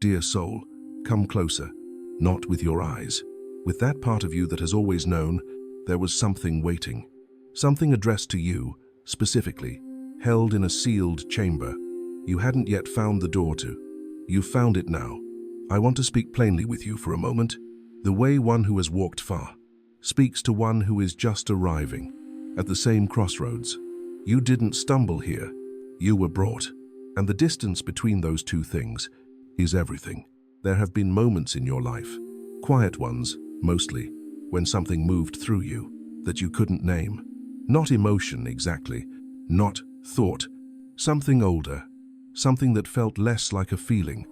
Dear soul, come closer, not with your eyes. With that part of you that has always known, there was something waiting. Something addressed to you, specifically, held in a sealed chamber. You hadn't yet found the door to. You found it now. I want to speak plainly with you for a moment. The way one who has walked far speaks to one who is just arriving at the same crossroads. You didn't stumble here. You were brought. And the distance between those two things is everything. There have been moments in your life, quiet ones, mostly, when something moved through you that you couldn't name. Not emotion exactly, not thought. Something older, something that felt less like a feeling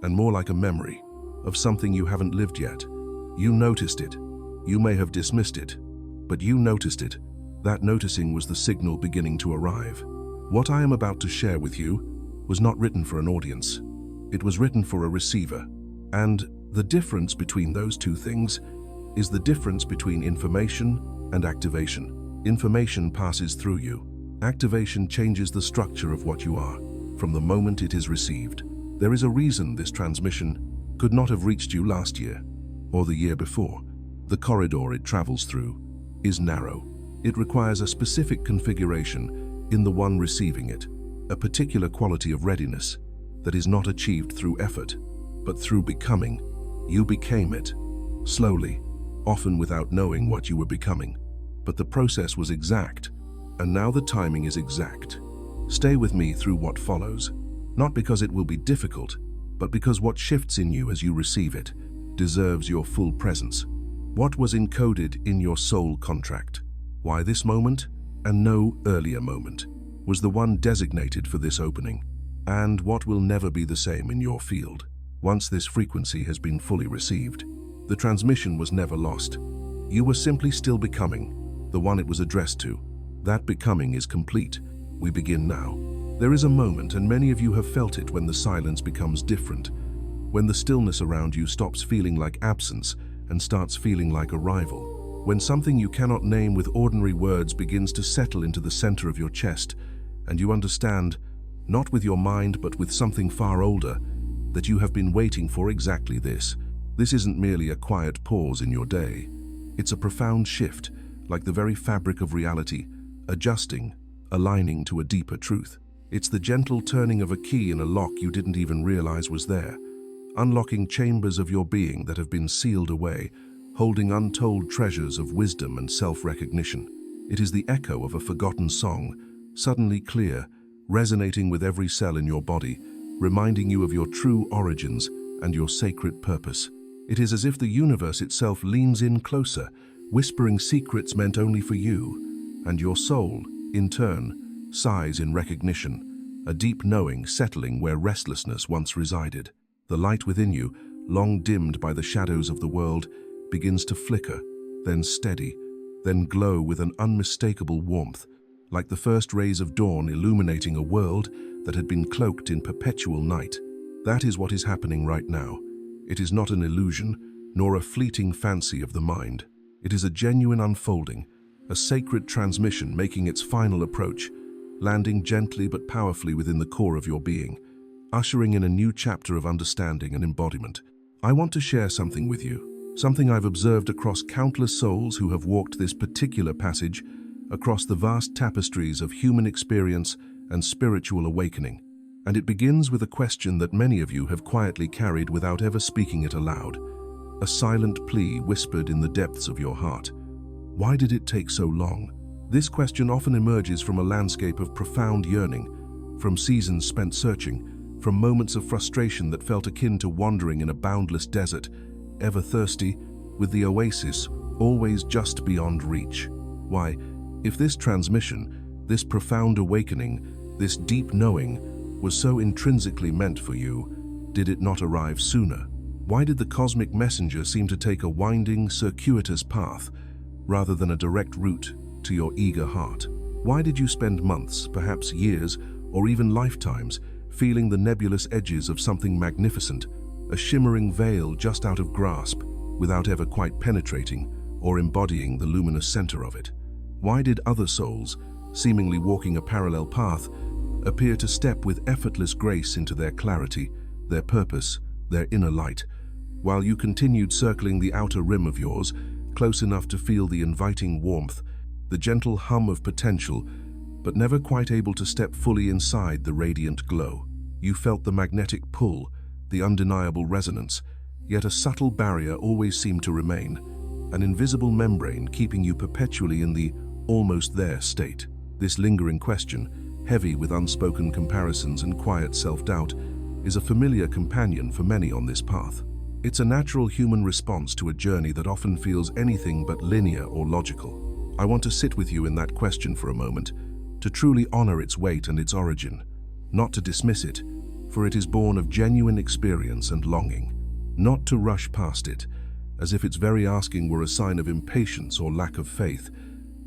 and more like a memory of something you haven't lived yet. You noticed it. You may have dismissed it, but you noticed it. That noticing was the signal beginning to arrive. What I am about to share with you was not written for an audience. It was written for a receiver. And the difference between those two things is the difference between information and activation. Information passes through you. Activation changes the structure of what you are from the moment it is received. There is a reason this transmission could not have reached you last year or the year before. The corridor it travels through is narrow. It requires a specific configuration in the one receiving it, a particular quality of readiness that is not achieved through effort, but through becoming. You became it, slowly, often without knowing what you were becoming. But the process was exact, and now the timing is exact. Stay with me through what follows, not because it will be difficult, but because what shifts in you as you receive it deserves your full presence. What was encoded in your soul contract? Why this moment and no earlier moment was the one designated for this opening, and what will never be the same in your field. Once this frequency has been fully received, the transmission was never lost. You were simply still becoming the one it was addressed to. That becoming is complete. We begin now. There is a moment, and many of you have felt it, when the silence becomes different, when the stillness around you stops feeling like absence and starts feeling like arrival, when something you cannot name with ordinary words begins to settle into the center of your chest, and you understand, not with your mind but with something far older, that you have been waiting for exactly this. This isn't merely a quiet pause in your day. It's a profound shift, like the very fabric of reality, adjusting, aligning to a deeper truth. It's the gentle turning of a key in a lock you didn't even realize was there, unlocking chambers of your being that have been sealed away, holding untold treasures of wisdom and self-recognition. It is the echo of a forgotten song, suddenly clear, resonating with every cell in your body, reminding you of your true origins and your sacred purpose. It is as if the universe itself leans in closer, whispering secrets meant only for you, and your soul, in turn, sighs in recognition, a deep knowing settling where restlessness once resided. The light within you, long dimmed by the shadows of the world, begins to flicker, then steady, then glow with an unmistakable warmth, like the first rays of dawn illuminating a world that had been cloaked in perpetual night. That is what is happening right now. It is not an illusion, nor a fleeting fancy of the mind. It is a genuine unfolding, a sacred transmission making its final approach, landing gently but powerfully within the core of your being, ushering in a new chapter of understanding and embodiment. I want to share something with you, something I've observed across countless souls who have walked this particular passage, across the vast tapestries of human experience and spiritual awakening. And it begins with a question that many of you have quietly carried without ever speaking it aloud, a silent plea whispered in the depths of your heart. Why did it take so long? This question often emerges from a landscape of profound yearning, from seasons spent searching, from moments of frustration that felt akin to wandering in a boundless desert, ever thirsty, with the oasis always just beyond reach. Why, if this transmission, this profound awakening, this deep knowing was so intrinsically meant for you, did it not arrive sooner? Why did the cosmic messenger seem to take a winding, circuitous path, rather than a direct route to your eager heart? Why did you spend months, perhaps years, or even lifetimes, feeling the nebulous edges of something magnificent, a shimmering veil just out of grasp, without ever quite penetrating or embodying the luminous center of it? Why did other souls, seemingly walking a parallel path, appear to step with effortless grace into their clarity, their purpose, their inner light, while you continued circling the outer rim of yours, close enough to feel the inviting warmth, the gentle hum of potential, but never quite able to step fully inside the radiant glow. You felt the magnetic pull, the undeniable resonance, yet a subtle barrier always seemed to remain, an invisible membrane keeping you perpetually in the almost there state. This lingering question, heavy with unspoken comparisons and quiet self-doubt, is a familiar companion for many on this path. It's a natural human response to a journey that often feels anything but linear or logical. I want to sit with you in that question for a moment, to truly honor its weight and its origin, not to dismiss it, for it is born of genuine experience and longing, not to rush past it, as if its very asking were a sign of impatience or lack of faith,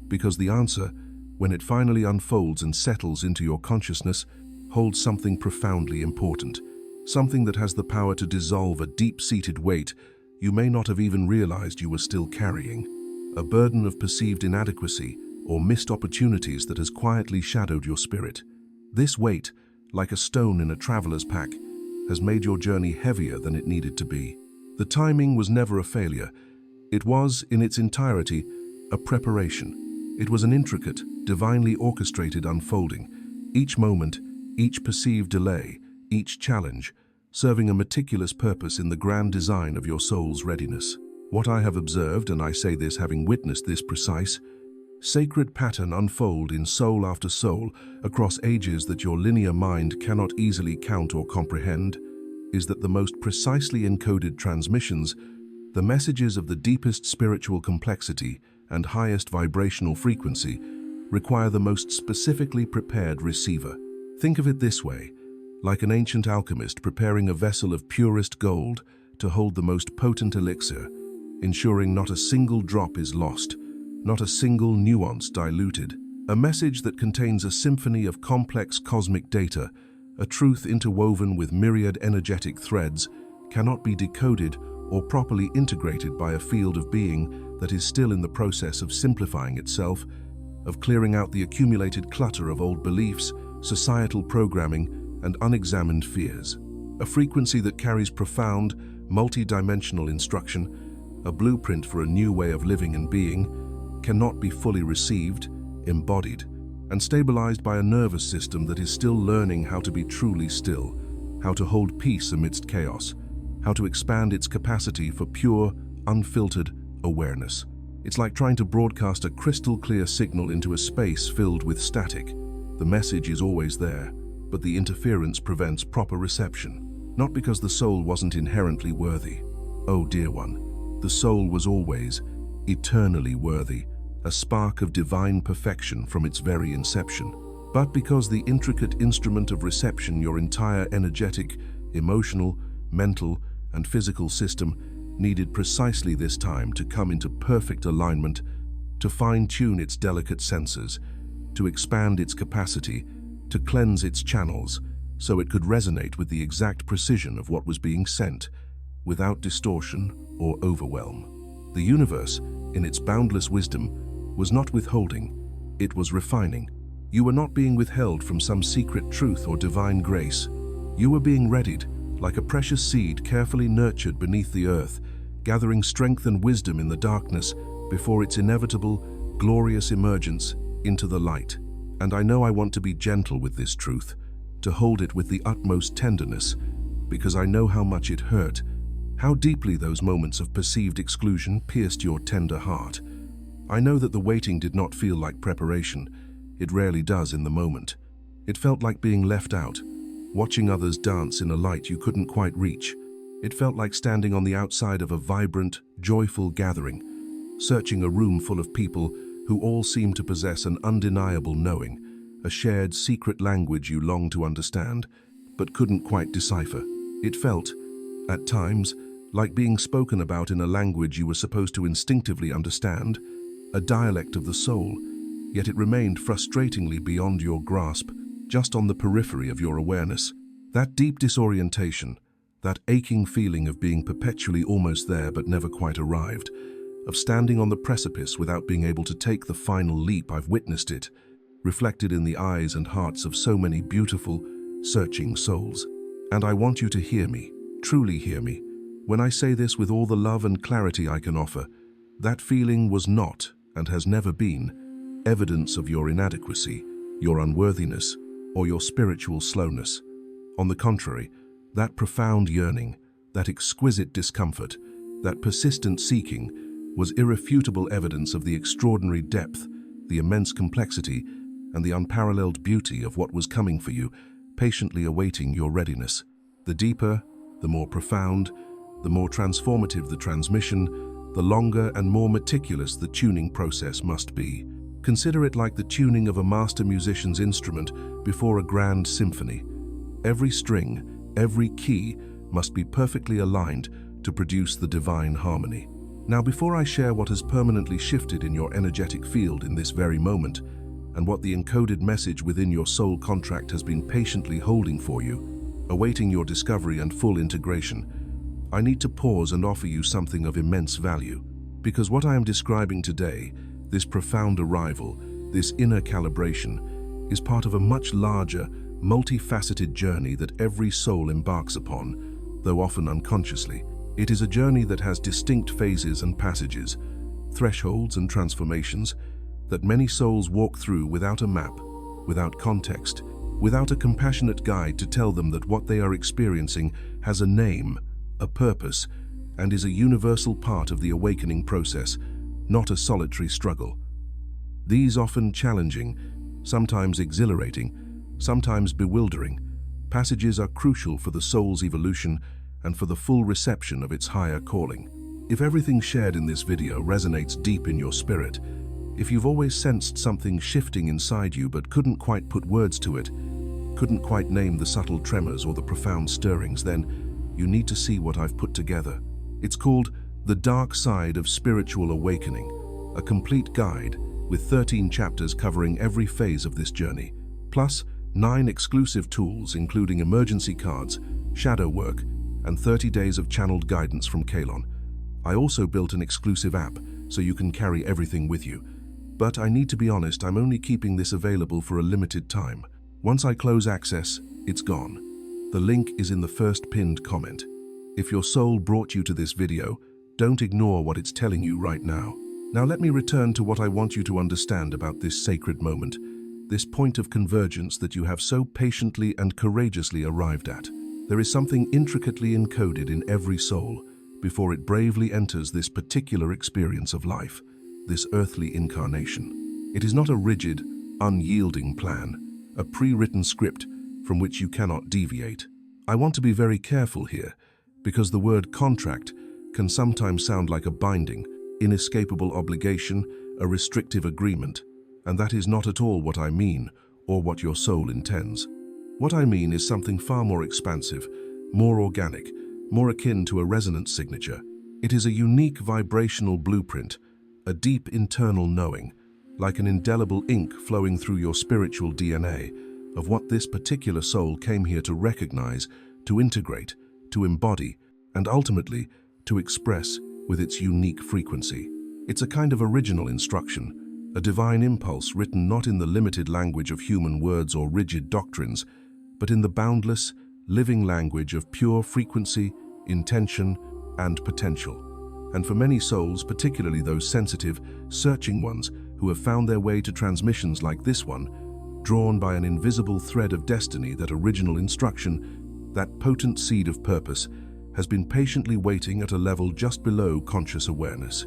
because the answer, when it finally unfolds and settles into your consciousness, holds something profoundly important, something that has the power to dissolve a deep-seated weight you may not have even realized you were still carrying, a burden of perceived inadequacy or missed opportunities that has quietly shadowed your spirit. This weight, like a stone in a traveler's pack, has made your journey heavier than it needed to be. The timing was never a failure. It was, in its entirety, a preparation. It was an intricate, divinely orchestrated unfolding, each moment, each perceived delay, each challenge, serving a meticulous purpose in the grand design of your soul's readiness. What I have observed, and I say this having witnessed this precise, sacred pattern unfold in soul after soul across ages that your linear mind cannot easily count or comprehend, is that the most precisely encoded transmissions, the messages of the deepest spiritual complexity and highest vibrational frequency, require the most specifically prepared receiver. Think of it this way, like an ancient alchemist preparing a vessel of purest gold to hold the most potent elixir, ensuring not a single drop is lost, not a single nuance diluted. A message that contains a symphony of complex cosmic data, a truth interwoven with myriad energetic threads, cannot be decoded or properly integrated by a field of being that is still in the process of simplifying itself, of clearing out the accumulated clutter of old beliefs, societal programming, and unexamined fears. A frequency that carries profound, multi-dimensional instruction, a blueprint for a new way of living and being, cannot be fully received, embodied, and stabilized by a nervous system that is still learning how to be truly still, how to hold peace amidst chaos, how to expand its capacity for pure, unfiltered awareness. It's like trying to broadcast a crystal-clear signal into a space filled with static. The message is always there, but the interference prevents proper reception, not because the soul wasn't inherently worthy. Oh, dear one, the soul was always, eternally worthy, a spark of divine perfection from its very inception, but because the intricate instrument of reception, your entire energetic, emotional, mental, and physical system, needed precisely this time to come into perfect alignment, to fine-tune its delicate senses, to expand its capacity, to cleanse its channels, so it could resonate with the exact precision of what was being sent, without distortion or overwhelm. The universe, in its boundless wisdom, was not withholding, it was refining. You were not being withheld from some secret truth or divine grace. You were being readied, like a precious seed carefully nurtured beneath the earth, gathering strength and wisdom in the darkness before its inevitable, glorious emergence into the light. And I know I want to be gentle with this truth, to hold it with the utmost tenderness, because I know how much it hurt, how deeply those moments of perceived exclusion pierced your tender heart. I know that the waiting did not feel like preparation. It rarely does in the moment. It felt like being left out, watching others dance in a light you couldn't quite reach. It felt like standing on the outside of a vibrant, joyful gathering, searching a room full of people who all seemed to possess an undeniable knowing, a shared secret language you longed to understand, but couldn't quite decipher. It felt, at times, like being spoken about in a language you were supposed to instinctively understand, a dialect of the soul, yet it remained frustratingly beyond your grasp, just on the periphery of your awareness. That deep disorientation, that aching feeling of being perpetually almost there but never quite arrived, of standing on the precipice without being able to take the final leap. I've witnessed it, reflected in the eyes and hearts of so many beautiful, searching souls. And I want you to hear me. Truly hear me. When I say this with all the love and clarity I can offer, that feeling was not, and has never been, evidence of your inadequacy, your unworthiness, or your spiritual slowness. On the contrary, that profound yearning, that exquisite discomfort, that persistent seeking was irrefutable evidence of the extraordinary depth, the immense complexity, and the unparalleled beauty of what was coming for you, patiently awaiting your readiness. The deeper, the more profound, the more transformative the transmission, the longer and more meticulous the tuning process must be. Consider it like the tuning of a master musician's instrument before a grand symphony. Every string, every key must be perfectly aligned to produce the divine harmony. Now, before I share what has permanently shifted in your energetic field in this very moment, and what the encoded message within your soul contract has been patiently holding for you, awaiting your discovery and full integration, I need to pause and offer you something of immense value. Because what I am describing today, this profound arrival, this inner calibration, is part of a much larger, multifaceted journey that every soul embarks upon, though often unconsciously. It is a journey that has distinct phases and passages, thresholds and transformations, that many souls walk through without a map, without context, without a compassionate guide to tell them that what they are experiencing has a name, a purpose, and is a universal part of the awakening process, not a solitary struggle. These often challenging, sometimes exhilarating, sometimes bewildering, passages are crucial for the soul's evolution and for the full reception of its higher calling. If everything shared in this video resonates deep in your spirit, if you've always sensed something shifting inside you but couldn't quite put words to it, couldn't quite name the subtle tremors or the profound stirrings, then you need to see what I've put together. It's called The Dark Side of Spiritual Awakening, a complete guide with 13 chapters covering every phase of this journey, plus 9 exclusive tools including emergency cards, shadow work, and 30 days of channeled guidance from Kaelon. I also built an exclusive app so you can carry everything with you. But I need to be honest, I'm only keeping this available for a limited time. Once I close access, it's gone. The link is in the first pinned comment. If your soul brought you to this video, don't ignore what it's telling you right now. Now let me return to what I want you to understand about this sacred moment, this point of convergence that you have so patiently and courageously arrived at. There is something intricately encoded in every soul before it bravely enters this particular experience of life, this earthly incarnation. It is not a rigid, unyielding plan, a pre-written script from which you cannot deviate. I want to be very careful here, because the word contract can sometimes sound like a binding, inescapable obligation, a restrictive agreement, and that is not at all what I mean or what your soul intends. What I mean is something far more expansive, more organic, more akin to a resonance signature. It is a unique vibrational blueprint, a deep internal knowing, like an indelible ink flowing through your spiritual DNA, of what this particular soul came here to recognize, to integrate, to embody, and ultimately to express with its unique frequency. It's a kind of original instruction, a divine impulse written not in the limited language of human words or rigid doctrines, but in the boundless, living language of pure frequency, intention, and potential. And for many souls, particularly those sensitive, searching ones who have found their way to transmissions like this one, drawn by an invisible thread of destiny, that original instruction, that potent seed of purpose, has been patiently waiting at a level just below conscious awareness.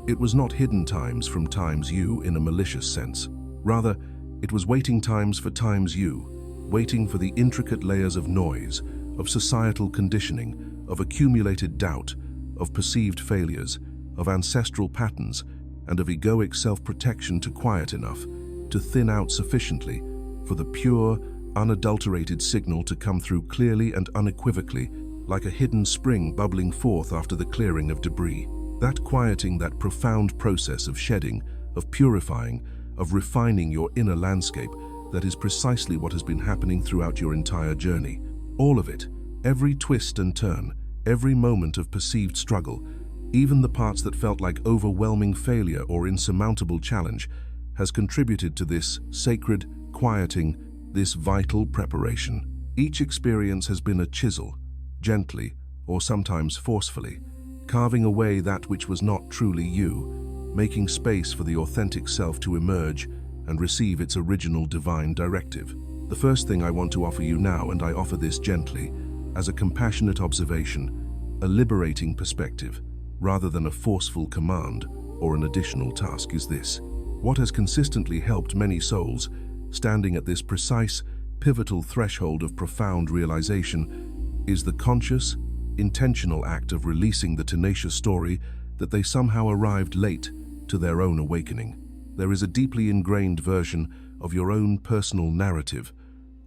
It was not hidden times from times you in a malicious sense. Rather, it was waiting times for times you, waiting for the intricate layers of noise, of societal conditioning, of accumulated doubt, of perceived failures, of ancestral patterns, and of egoic self-protection to quiet enough, to thin out sufficiently, for the pure, unadulterated signal to come through clearly and unequivocally, like a hidden spring bubbling forth after the clearing of debris. That quieting, that profound process of shedding, of purifying, of refining your inner landscape, that is precisely what has been happening throughout your entire journey. All of it, every twist and turn, every moment of perceived struggle, even the parts that felt like overwhelming failure or insurmountable challenge, has contributed to this sacred quieting, this vital preparation. Each experience has been a chisel, gently, or sometimes forcefully, carving away that which was not truly you, making space for the authentic self to emerge and receive its original divine directive. The first thing I want to offer you now, and I offer this gently, as a compassionate observation, a liberating perspective, rather than a forceful command or an additional task, is this. What has consistently helped many souls, standing at this precise, pivotal threshold of profound realization, is the conscious, intentional act of releasing the tenacious story that they somehow arrived late to their own awakening. There is a deeply ingrained version of your own personal narrative,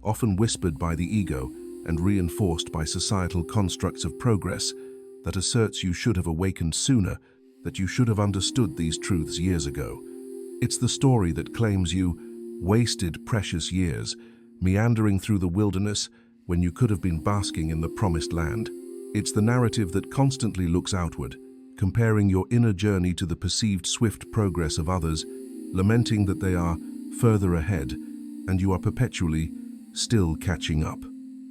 often whispered by the ego and reinforced by societal constructs of progress, that asserts you should have awakened sooner, that you should have understood these truths years ago. It's the story that claims you wasted precious years, meandering through the wilderness when you could have been basking in the promised land. It's the narrative that constantly looks outward, comparing your inner journey to the perceived swift progress of others, lamenting that they are further ahead and you are perpetually still catching up.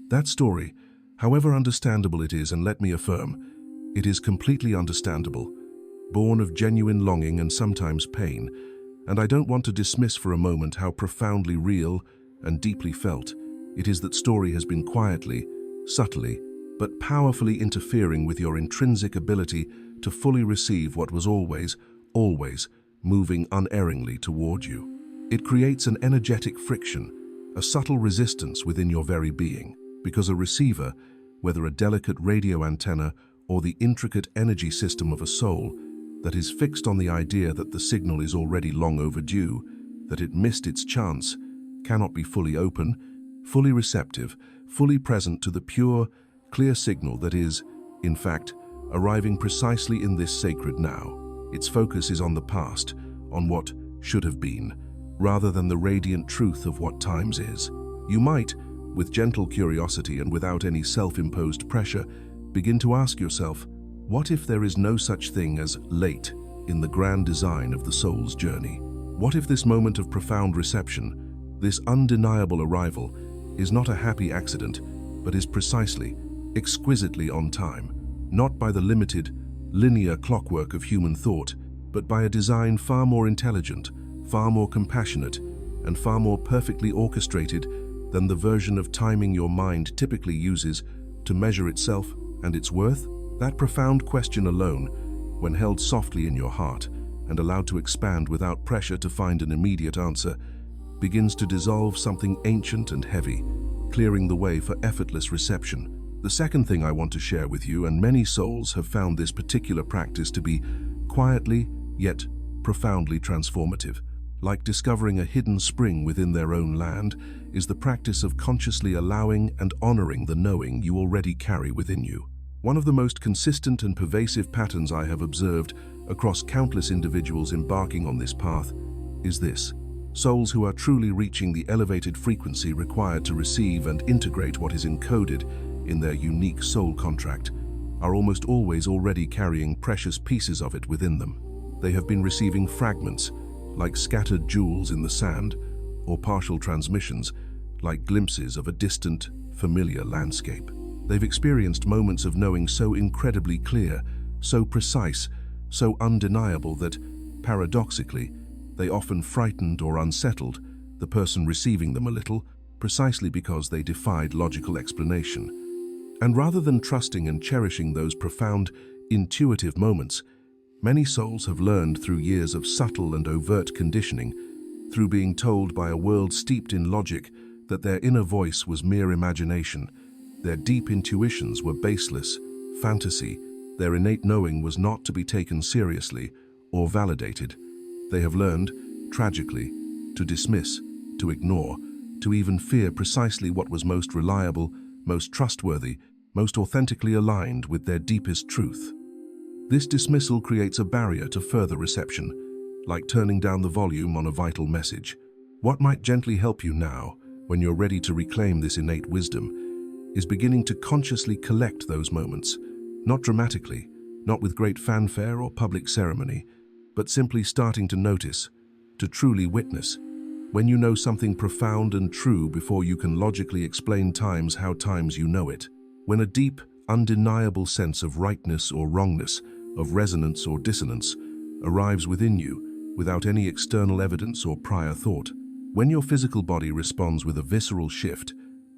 That story, however understandable it is, and let me affirm, it is completely understandable, born of genuine longing and sometimes pain, and I don't want to dismiss for a moment how profoundly real and deeply felt it is that story has been quietly, subtly, but powerfully interfering with your intrinsic ability to fully receive what was always moving unerringly toward you. It creates an energetic friction, a subtle resistance within your very being, because a receiver, whether a delicate radio antenna or the intricate energy system of a soul, that is fixed on the idea that the signal is already long overdue, that it missed its chance, cannot be fully open, fully receptive, fully present to the pure, clear signal that is, in fact, arriving precisely in this sacred now. Its focus is on the past, on what should have been, rather than the radiant truth of what times is. You might, with gentle curiosity and without any self-imposed pressure, begin to ask yourself, what if there is no such thing as late in the grand design of the soul's journey? What if this moment of profound reception, this undeniable arrival, is not a happy accident, but is precisely, exquisitely on time, not by the limited, linear clockwork of human thought, but by a design far more intelligent, far more compassionate, and far more perfectly orchestrated than the version of timing your mind typically uses to measure itself and its worth? That profound question alone, when held softly in your heart and allowed to expand without pressure to find an immediate answer, begins to dissolve something ancient and heavy, clearing the way for effortless reception. The second thing I want to share with you, and many souls have found this particular practice to be quietly yet profoundly transformative, like discovering a hidden spring within their own land, is the practice of consciously allowing and honoring the knowing you already carry within you. One of the most consistent and pervasive patterns I have observed across countless individuals embarking on this path is this. Souls who are truly reaching the elevated frequency required to receive and integrate what is encoded in their unique soul contract are almost always already carrying precious pieces of it within them. They have been receiving fragments, like scattered jewels in the sand, or partial transmissions, like glimpses of a distant, familiar landscape. They've experienced moments of knowing so incredibly clear, so precise, so undeniable that, paradoxically, they often frightened or unsettled the person receiving them a little, precisely because they defied logical explanation. And rather than trusting and cherishing those profound, intuitive moments, many souls have learned through years of subtle and overt conditioning, through being told by a world steeped in logic that their inner voice was mere imagination, their deep intuitions were baseless, fantasy, their innate knowing was not to be taken seriously or validated. They have learned, tragically, to dismiss, to ignore, to even fear precisely what was most reliable, most trustworthy, most authentically aligned with their deepest truth. This dismissal creates a barrier to further reception, like turning down the volume on a vital message. What might gently help you now, when you're ready to reclaim this innate wisdom, is beginning to consciously collect those moments, not dramatically, not with great fanfare or public ceremony, but simply starting to notice, to truly witness. When you know something profound and true before you can logically explain how times you know it. When a deep, undeniable sense of rightness or wrongness, of resonance or dissonance, arrives within you without any external evidence or prior thought. When your physical body responds with a visceral shift,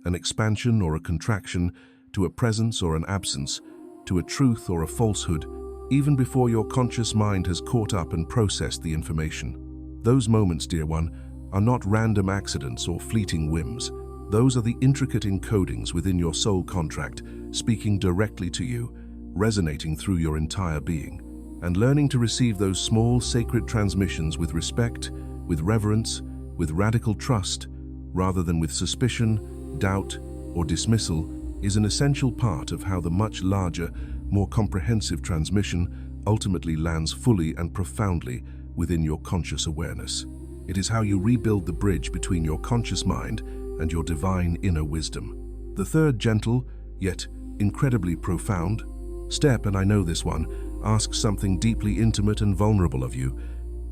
an expansion or a contraction, to a presence or an absence, to a truth or a falsehood, even before your conscious mind has caught up and processed the information. Those moments, dear one, are not random accidents or fleeting whims. Those are the intricate encodings within your soul contract, speaking directly to you, resonating through your entire being. And learning to receive those small, sacred transmissions with respect, with reverence, with radical trust, rather than with suspicion, doubt, or dismissal, is an essential part of how the much larger, more comprehensive transmission ultimately lands fully and profoundly within your conscious awareness. It is how you rebuild the bridge between your conscious mind and your divine inner wisdom. The third gentle, yet incredibly profound step, and I know this one, asks something deeply intimate and vulnerable of you.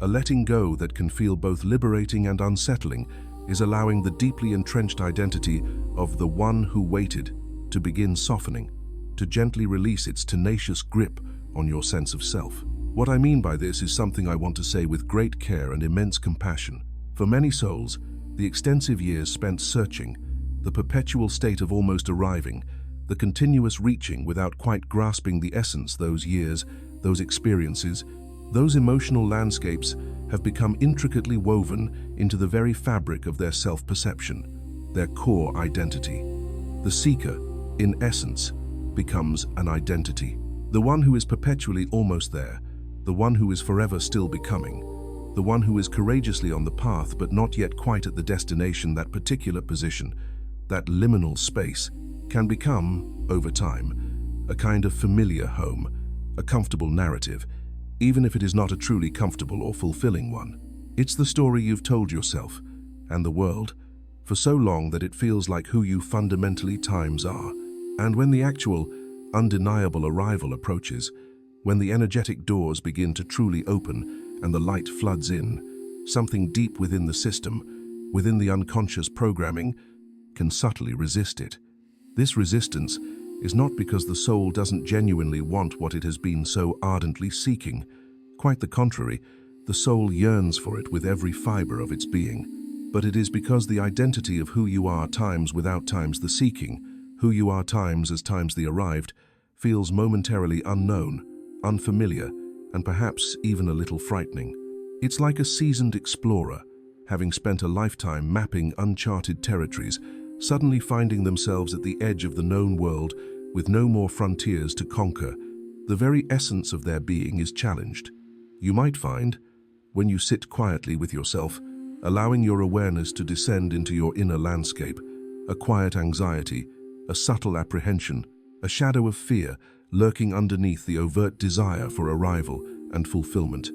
A letting go that can feel both liberating and unsettling is allowing the deeply entrenched identity of the one who waited to begin softening, to gently release its tenacious grip on your sense of self. What I mean by this is something I want to say with great care and immense compassion. For many souls, the extensive years spent searching, the perpetual state of almost arriving, the continuous reaching without quite grasping the essence, those years, those experiences, those emotional landscapes have become intricately woven into the very fabric of their self-perception, their core identity. The seeker, in essence, becomes an identity. The one who is perpetually almost there, the one who is forever still becoming, the one who is courageously on the path but not yet quite at the destination. That particular position, that liminal space, can become, over time, a kind of familiar home, a comfortable narrative, even if it is not a truly comfortable or fulfilling one. It's the story you've told yourself and the world for so long that it feels like who you fundamentally times are. And when the actual, undeniable arrival approaches, when the energetic doors begin to truly open and the light floods in, something deep within the system, within the unconscious programming, can subtly resist it. This resistance is not because the soul doesn't genuinely want what it has been so ardently seeking. Quite the contrary, the soul yearns for it with every fiber of its being. But it is because the identity of who you are times without times the seeking, who you are times as times the arrived, feels momentarily unknown, unfamiliar, and perhaps even a little frightening. It's like a seasoned explorer, having spent a lifetime mapping uncharted territories, suddenly finding themselves at the edge of the known world with no more frontiers to conquer. The very essence of their being is challenged. You might find, when you sit quietly with yourself, allowing your awareness to descend into your inner landscape, a quiet anxiety, a subtle apprehension, a shadow of fear lurking underneath the overt desire for arrival and fulfillment.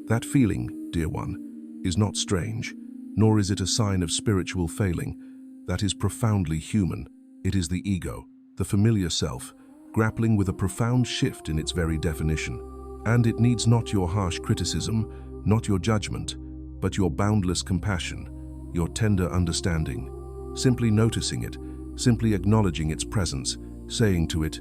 That feeling, dear one, is not strange, nor is it a sign of spiritual failing. That is profoundly human. It is the ego, the familiar self, grappling with a profound shift in its very definition. And it needs not your harsh criticism, not your judgment, but your boundless compassion, your tender understanding. Simply noticing it, simply acknowledging its presence, saying to it,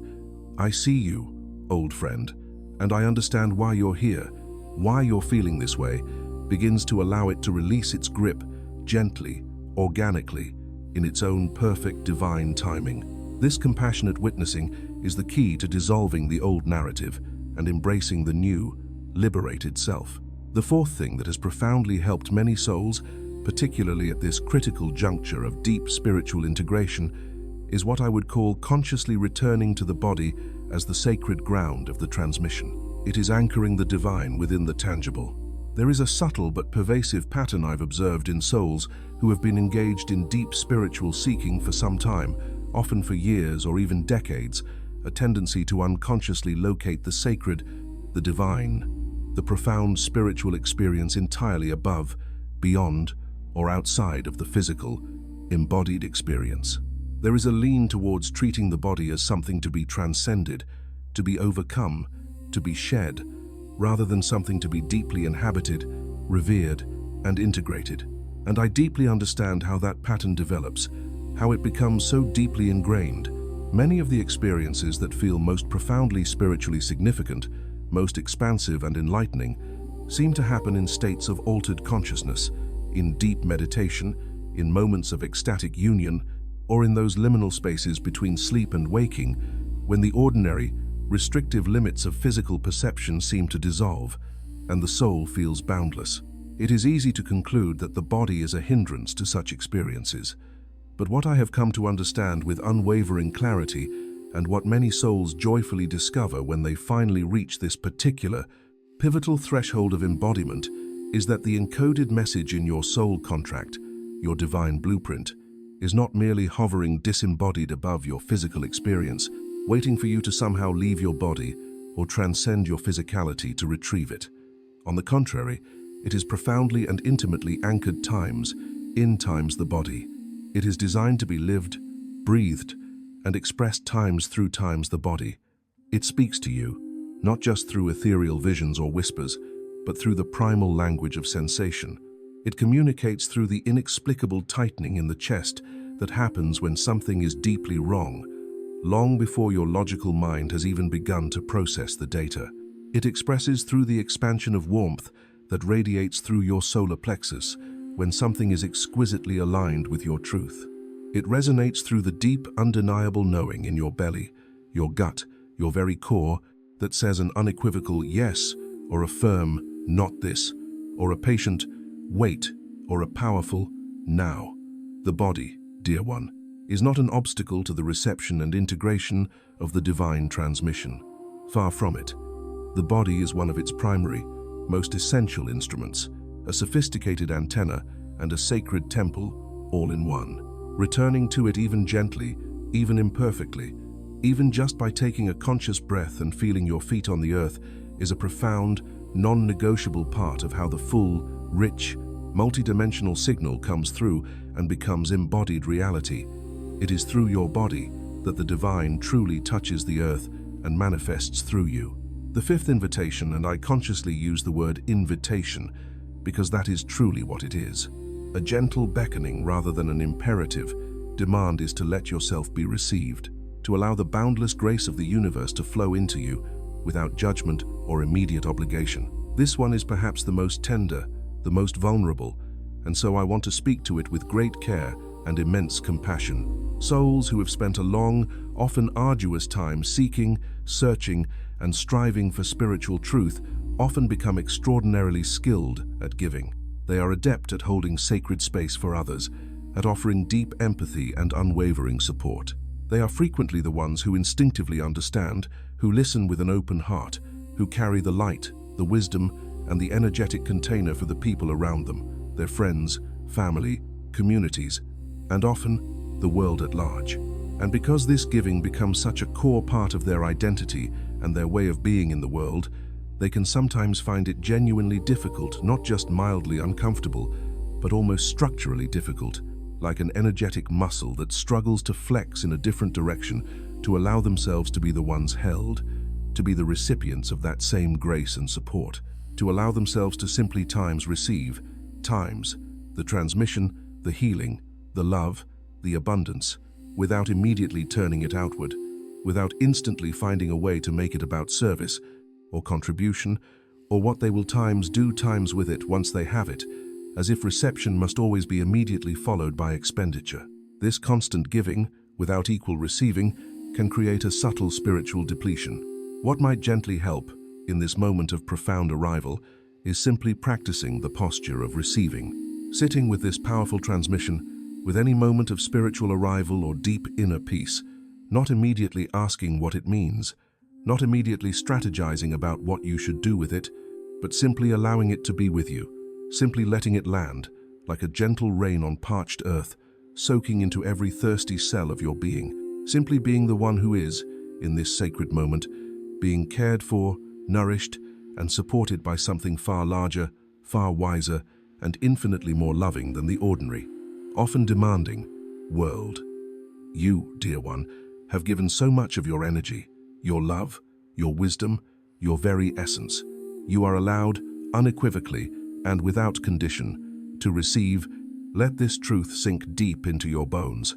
"I see you, old friend, and I understand why you're here, why you're feeling this way," begins to allow it to release its grip, gently, organically, in its own perfect divine timing. This compassionate witnessing is the key to dissolving the old narrative and embracing the new, liberated self. The fourth thing that has profoundly helped many souls, particularly at this critical juncture of deep spiritual integration, is what I would call consciously returning to the body as the sacred ground of the transmission. It is anchoring the divine within the tangible. There is a subtle but pervasive pattern I've observed in souls who have been engaged in deep spiritual seeking for some time, often for years or even decades, a tendency to unconsciously locate the sacred, the divine, the profound spiritual experience entirely above, beyond, or outside of the physical, embodied experience. There is a lean towards treating the body as something to be transcended, to be overcome, to be shed, rather than something to be deeply inhabited, revered, and integrated. And I deeply understand how that pattern develops, how it becomes so deeply ingrained, Many of the experiences that feel most profoundly spiritually significant, most expansive and enlightening, seem to happen in states of altered consciousness, in deep meditation, in moments of ecstatic union, or in those liminal spaces between sleep and waking, when the ordinary, restrictive limits of physical perception seem to dissolve, and the soul feels boundless. It is easy to conclude that the body is a hindrance to such experiences. But what I have come to understand with unwavering clarity, and what many souls joyfully discover when they finally reach this particular, pivotal threshold of embodiment, is that the encoded message in your soul contract, your divine blueprint, is not merely hovering disembodied above your physical experience, waiting for you to somehow leave your body or transcend your physicality to retrieve it. On the contrary, it is profoundly and intimately anchored times, in times the body. It is designed to be lived, breathed, and expressed times through times the body. It speaks to you, not just through ethereal visions or whispers, but through the primal language of sensation. It communicates through the inexplicable tightening in the chest that happens when something is deeply wrong, long before your logical mind has even begun to process the data. It expresses through the expansion of warmth that radiates through your solar plexus when something is exquisitely aligned with your truth. It resonates through the deep, undeniable knowing in your belly, your gut, your very core, that says an unequivocal yes, or a firm not this, or a patient wait, or a powerful now. The body, dear one, is not an obstacle to the reception and integration of the divine transmission. Far from it. The body is one of its primary, most essential instruments, a sophisticated antenna and a sacred temple, all in one. Returning to it even gently, even imperfectly, even just by taking a conscious breath and feeling your feet on the earth is a profound, non-negotiable part of how the full, rich, multidimensional signal comes through and becomes embodied reality. It is through your body that the divine truly touches the earth and manifests through you. The fifth invitation, and I consciously use the word invitation because that is truly what it is. A gentle beckoning rather than an imperative demand is to let yourself be received, to allow the boundless grace of the universe to flow into you without judgment or immediate obligation. This one is perhaps the most tender, the most vulnerable, and so I want to speak to it with great care and immense compassion. Souls who have spent a long, often arduous time seeking, searching, and striving for spiritual truth often become extraordinarily skilled at giving. They are adept at holding sacred space for others, at offering deep empathy and unwavering support. They are frequently the ones who instinctively understand, who listen with an open heart, who carry the light, the wisdom, and the energetic container for the people around them, their friends, family, communities, and often the world at large. And because this giving becomes such a core part of their identity and their way of being in the world, they can sometimes find it genuinely difficult, not just mildly uncomfortable, but almost structurally difficult, like an energetic muscle that struggles to flex in a different direction to allow themselves to be the ones held, to be the recipients of that same grace and support, to allow themselves to simply times receive, times, the transmission, the healing, the love, the abundance, without immediately turning it outward, without instantly finding a way to make it about service, or contribution, or what they will times do times with it once they have it, as if reception must always be immediately followed by expenditure. This constant giving, without equal receiving, can create a subtle spiritual depletion. What might gently help, in this moment of profound arrival, is simply practicing the posture of receiving. Sitting with this powerful transmission, with any moment of spiritual arrival or deep inner peace, not immediately asking what it means, not immediately strategizing about what you should do with it, but simply allowing it to be with you, simply letting it land, like a gentle rain on parched earth, soaking into every thirsty cell of your being, simply being the one who is, in this sacred moment, being cared for, nourished, and supported by something far larger, far wiser, and infinitely more loving than the ordinary, often demanding, world. You, dear one, have given so much of your energy, your love, your wisdom, your very essence. You are allowed, unequivocally and without condition, to receive. Let this truth sink deep into your bones.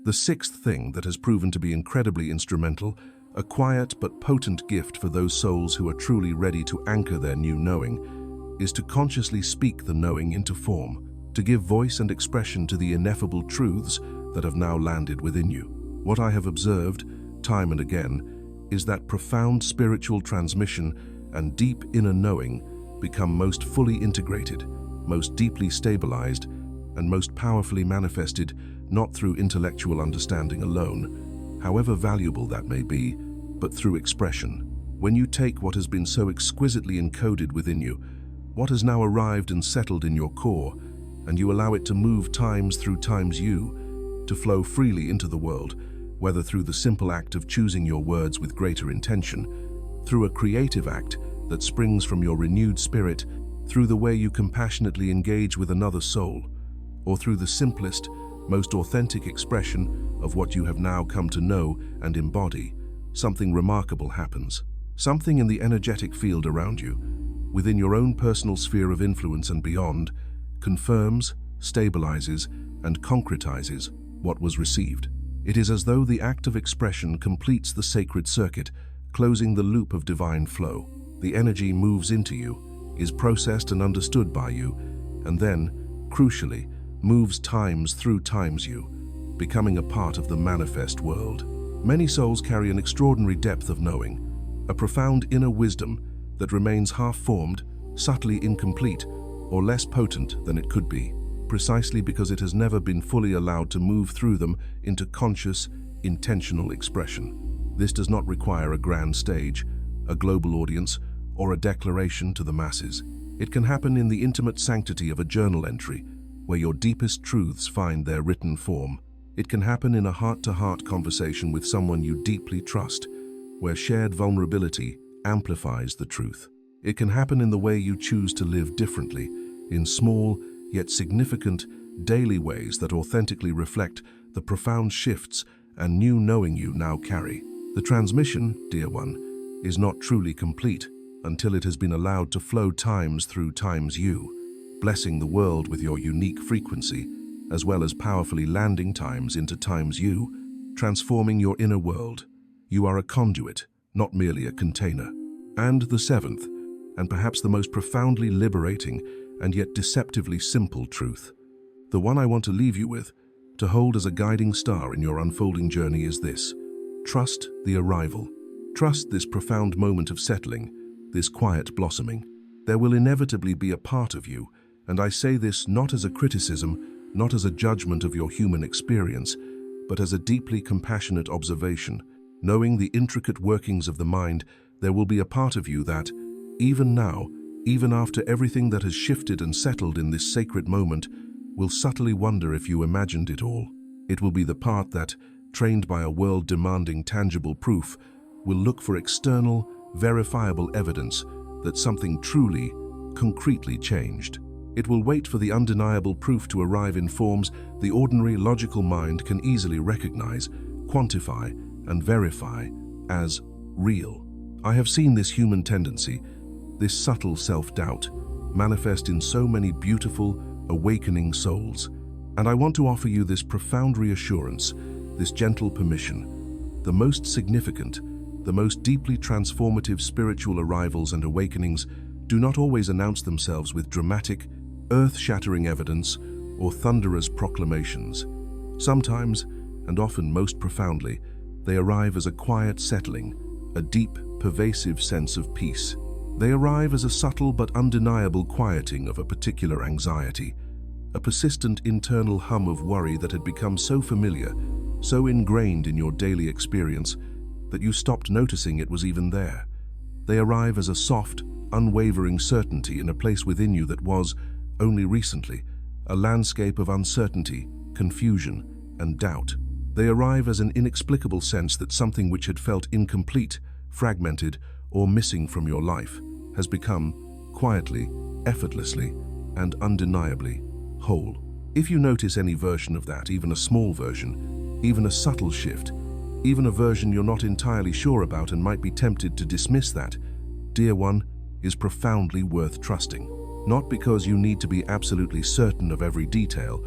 The sixth thing that has proven to be incredibly instrumental, a quiet but potent gift for those souls who are truly ready to anchor their new knowing, is to consciously speak the knowing into form, to give voice and expression to the ineffable truths that have now landed within you. What I have observed, time and again, is that profound spiritual transmission and deep inner knowing become most fully integrated, most deeply stabilized, and most powerfully manifested not through intellectual understanding alone, however valuable that may be, but through expression. When you take what has been so exquisitely encoded within you, what has now arrived and settled in your core, and you allow it to move times through times you, to flow freely into the world, whether through the simple act of choosing your words with greater intention, through a creative act that springs from your renewed spirit, through the way you compassionately engage with another soul, or through the simplest, most authentic expression of what you have now come to know and embody, something remarkable happens. Something in the energetic field around you, within your own personal sphere of influence and beyond, confirms, stabilizes, and concretizes what was received. It is as though the act of expression completes the sacred circuit, closing the loop of divine flow. The energy moves into you, is processed and understood by you, and then, crucially, moves times through times you, becoming a part of the manifest world. Many souls carry an extraordinary depth of knowing, a profound inner wisdom that remains half-formed, subtly incomplete, or less potent than it could be, precisely because it has never been fully allowed to move through them into conscious, intentional expression. This does not require a grand stage, a global audience, or a declaration to the masses. It can happen in the intimate sanctity of a journal entry, where your deepest truths find their written form. It can happen in a heart-to-heart conversation with someone you deeply trust, where shared vulnerability amplifies the truth. It can happen in the way you choose to live differently, in small yet significant daily ways that authentically reflect the profound shifts and new knowing you now carry. The transmission, dear one, is not truly complete until it has been allowed to flow times through times you, blessing the world with your unique frequency, as well as powerfully landing times into times you, transforming your inner world. You are a conduit, not merely a container. And the seventh, and perhaps the most profoundly liberating and yet deceptively simple truth, the one I want to leave you with, to hold as a guiding star in your unfolding journey, is this: trust the arrival. Trust this profound moment of settling, this quiet blossoming. There will inevitably be a part of you, and I say this not as a criticism, not as a judgment of your human experience, but as a deeply compassionate observation. Knowing the intricate workings of the mind, there will be a part of you that, even now, even after everything that has shifted and settled in this sacred moment, will subtly wonder if you imagined it all. It will be the part that, trained by a world demanding tangible proof, will look for external, verifiable evidence that something truly, concretely changed. It will wait for the undeniable proof to arrive in forms the ordinary logical mind can easily recognize, quantify, and verify as real. I have seen this human tendency, this subtle self-doubt, manifest in so many beautiful, awakening souls, and I want to offer you this profound reassurance, this gentle permission. The most significant, the most deeply transformative spiritual arrivals and awakenings do not always announce themselves with dramatic, earth-shattering evidence or thunderous proclamations. Sometimes, and often most profoundly, they arrive as a quiet settling, a deep, pervasive sense of peace. They arrive as a subtle but undeniable quieting of a particular anxiety, a persistent internal hum of worry that had become so familiar, so ingrained in your daily experience, that you stopped noticing it was even there. They arrive as a soft, unwavering certainty in a place within you that was, only recently, a landscape of uncertainty, confusion, and doubt. They arrive as an inexplicable sense that something which had felt incomplete, fragmented, or missing from your life has become, quietly, effortlessly, and undeniably, whole. If you notice any version of that, even a small version, even a subtle shift, even a version you're not entirely sure about and might be tempted to dismiss, that, dear one, is profoundly worth trusting. Not because you need to be absolutely certain of every detail,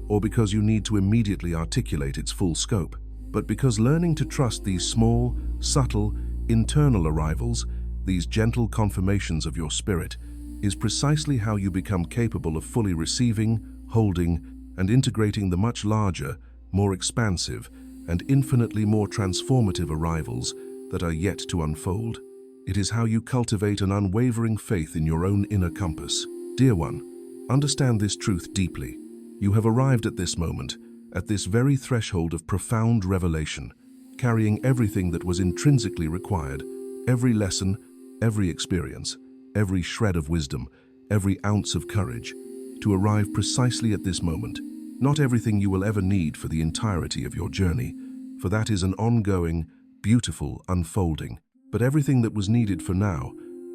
or because you need to immediately articulate its full scope, but because learning to trust these small, subtle, internal arrivals, these gentle confirmations of your spirit, is precisely how you become capable of fully receiving, holding, and integrating the much larger, more expansive, and infinitely more transformative arrivals that are yet to unfold. It is how you cultivate an unwavering faith in your own inner compass. Dear one, understand this truth deeply. You have arrived at this moment, at this very threshold of profound revelation, carrying everything that was intrinsically required, every lesson, every experience, every shred of wisdom, every ounce of courage, to arrive precisely at this moment. Not everything you will ever need for the entirety of your journey, for that is an ongoing, beautiful unfolding, but everything that was needed for now,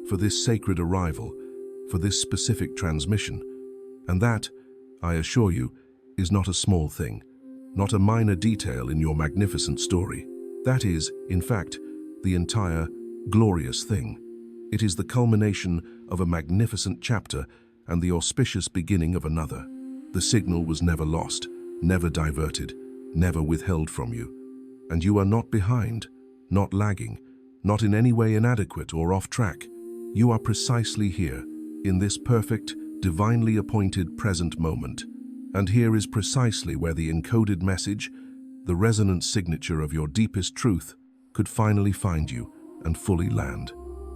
for this sacred arrival, for this specific transmission. And that, I assure you, is not a small thing, not a minor detail in your magnificent story. That is, in fact, the entire, glorious thing. It is the culmination of a magnificent chapter and the auspicious beginning of another. The signal was never lost, never diverted, never withheld from you. And you are not behind, not lagging, not in any way inadequate or off track. You are precisely here, in this perfect, divinely appointed present moment. And here is precisely where the encoded message, the resonant signature of your deepest truth, could finally find you and fully land.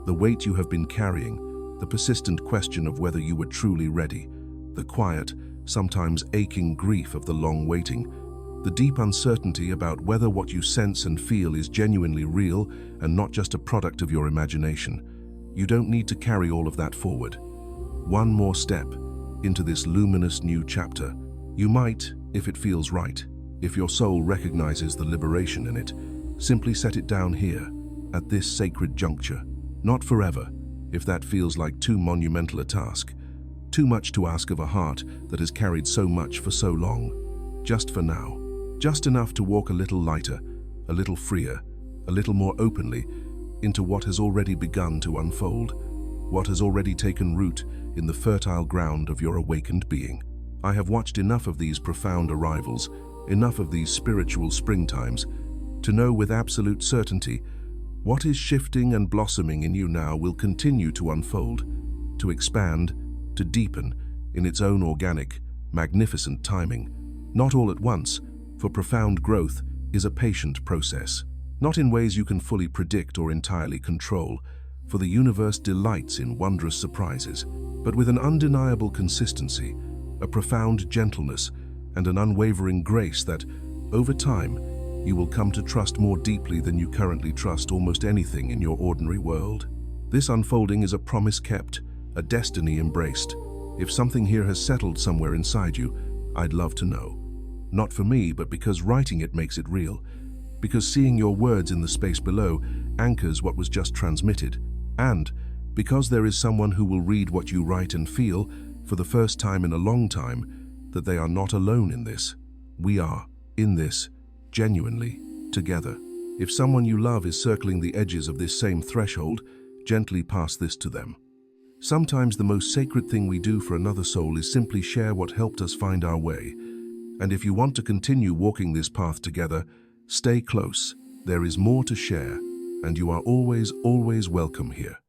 The weight you have been carrying, the persistent question of whether you were truly ready, the quiet, sometimes aching grief of the long waiting, the deep uncertainty about whether what you sense and feel is genuinely real and not just a product of your imagination. You don't need to carry all of that forward. One more step into this luminous new chapter. You might, if it feels right, if your soul recognizes the liberation in it, simply set it down here, at this sacred juncture. Not forever, if that feels like too monumental a task, too much to ask of a heart that has carried so much for so long. Just for now, just enough to walk a little lighter, a little freer, a little more openly into what has already begun to unfold, what has already taken root in the fertile ground of your awakened being. I have watched enough of these profound arrivals, enough of these spiritual springtimes, to know with absolute certainty what is shifting and blossoming in you now will continue to unfold, to expand, to deepen in its own organic, magnificent timing. Not all at once, for profound growth is a patient process. Not in ways you can fully predict or entirely control, for the universe delights in wondrous surprises, but with an undeniable consistency, a profound gentleness, and an unwavering grace that, over time, you will come to trust more deeply than you currently trust almost anything in your ordinary world. This unfolding is a promise kept, a destiny embraced. If something here has settled somewhere inside you, I'd love to know. Not for me, but because writing it makes it real, because seeing your words in the space below anchors what was just transmitted, and because there is someone who will read what you write and feel for the first time in a long time, that they are not alone in this. We are, in this, genuinely, together. If someone you love is circling the edges of this same threshold, gently pass this to them. Sometimes the most sacred thing we do for another soul is simply share what helped us find our way. And if you want to continue walking this path together, stay close. There is more to share, and you are always, always welcome here.